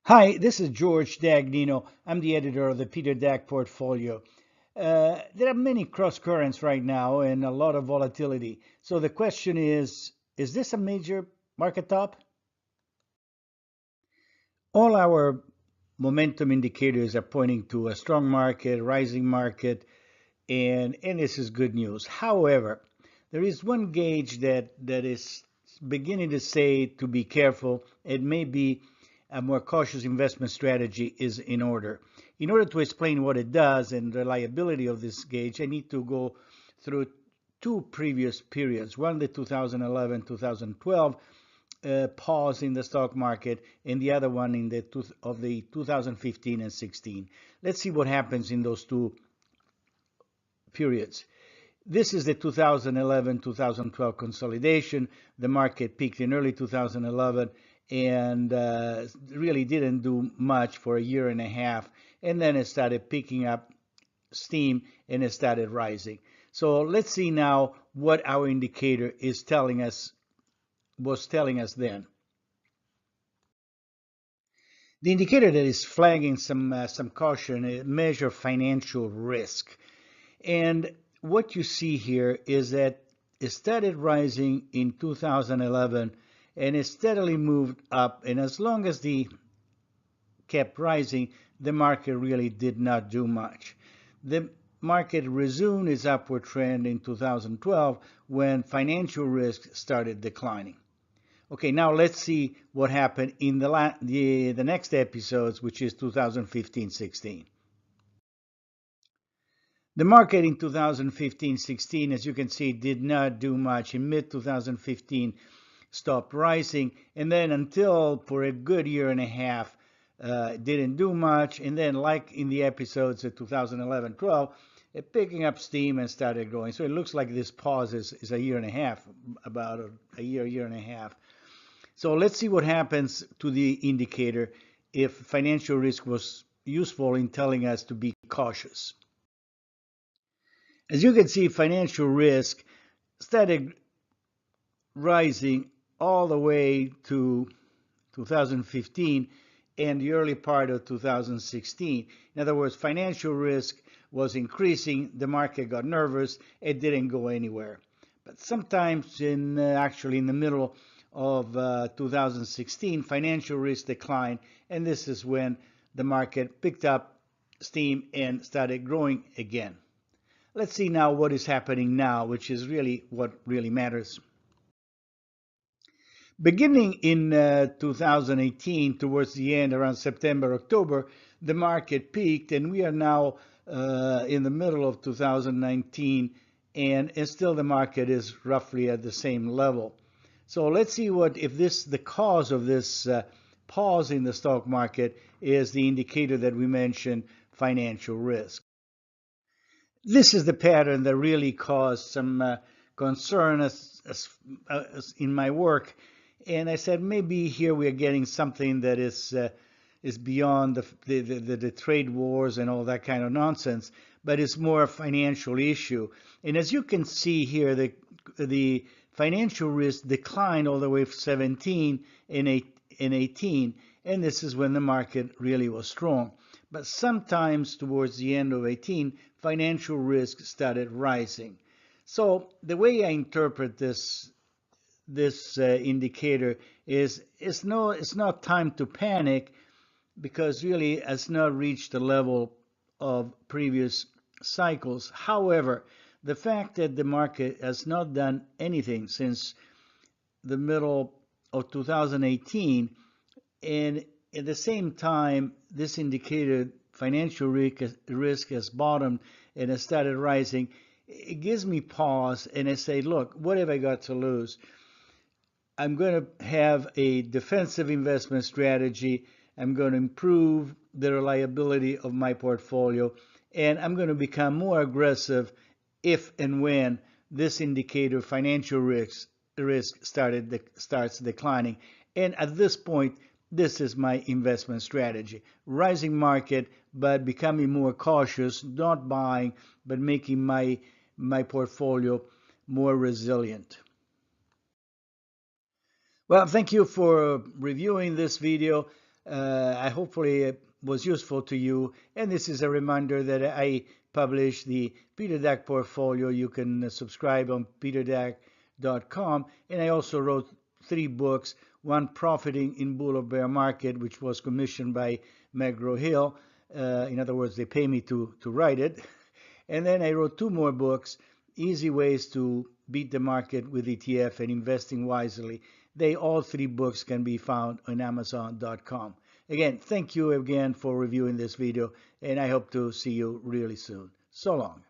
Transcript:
Hi, this is George Dagnino. I'm the editor of the Peter Dag Portfolio. There are many cross currents right now and a lot of volatility. So the question is this a major market top? All our momentum indicators are pointing to a strong market, rising market, and this is good news. However, there is one gauge that is beginning to say to be careful. It may be a more cautious investment strategy is in order. In order to explain what it does and the reliability of this gauge, I need to go through two previous periods. One, the 2011-2012 pause in the stock market, and the other one in the 2015 and 16. Let's see what happens in those two periods. This is the 2011-2012 consolidation. The market peaked in early 2011 and really didn't do much for a year and a half, and then it started picking up steam and it started rising. So let's see now what our indicator is telling us, was telling us then. The indicator that is flagging some caution measure financial risk. And what you see here is that it started rising in 2011 and it steadily moved up. And as long as the kept rising, the market really did not do much. The market resumed its upward trend in 2012 when financial risk started declining. Okay, now let's see what happened in the next episodes, which is 2015-16. The market in 2015-16, as you can see, did not do much. In mid-2015, stopped rising, and then until for a good year and a half, didn't do much. And then, like in the episodes of 2011-12, it picking up steam and started growing. So it looks like this pause is a year and a half, about a year and a half. So let's see what happens to the indicator if financial risk was useful in telling us to be cautious. As you can see, financial risk started rising all the way to 2015 and the early part of 2016. In other words, financial risk was increasing, the market got nervous, it didn't go anywhere. But sometimes actually in the middle of 2016, financial risk declined, and this is when the market picked up steam and started growing again. Let's see now what is happening now, which is really what really matters. Beginning in 2018, towards the end, around September, October, the market peaked, and we are now in the middle of 2019, and still the market is roughly at the same level. So let's see if the cause of this pause in the stock market is the indicator that we mentioned, financial risk. This is the pattern that really caused some concern as in my work. And I said, maybe here we are getting something that is beyond the trade wars and all that kind of nonsense, but it's more a financial issue. And as you can see here, the financial risk declined all the way from 17 and 18, and this is when the market really was strong. But sometimes towards the end of 18, financial risk started rising. So the way I interpret this indicator is it's not time to panic, because really it's not reached the level of previous cycles. However, the fact that the market has not done anything since the middle of 2018, and at the same time, this indicator financial risk has bottomed and has started rising, it gives me pause, and I say, look, what have I got to lose? I'm going to have a defensive investment strategy. I'm going to improve the reliability of my portfolio, and I'm going to become more aggressive if and when this indicator financial risk starts declining. And at this point, this is my investment strategy. Rising market, but becoming more cautious, not buying, but making my portfolio more resilient. Well, thank you for reviewing this video. Hopefully it was useful to you. And this is a reminder that I publish the Peter Dack portfolio. You can subscribe on peterdack.com. And I also wrote 3 books, one, Profiting in Bull or Bear Market, which was commissioned by McGraw-Hill. In other words, they pay me to write it. And then I wrote 2 more books, Easy Ways to Beat the Market with ETF and Investing Wisely. All 3 books can be found on Amazon.com. Again, thank you again for reviewing this video, and I hope to see you really soon. So long.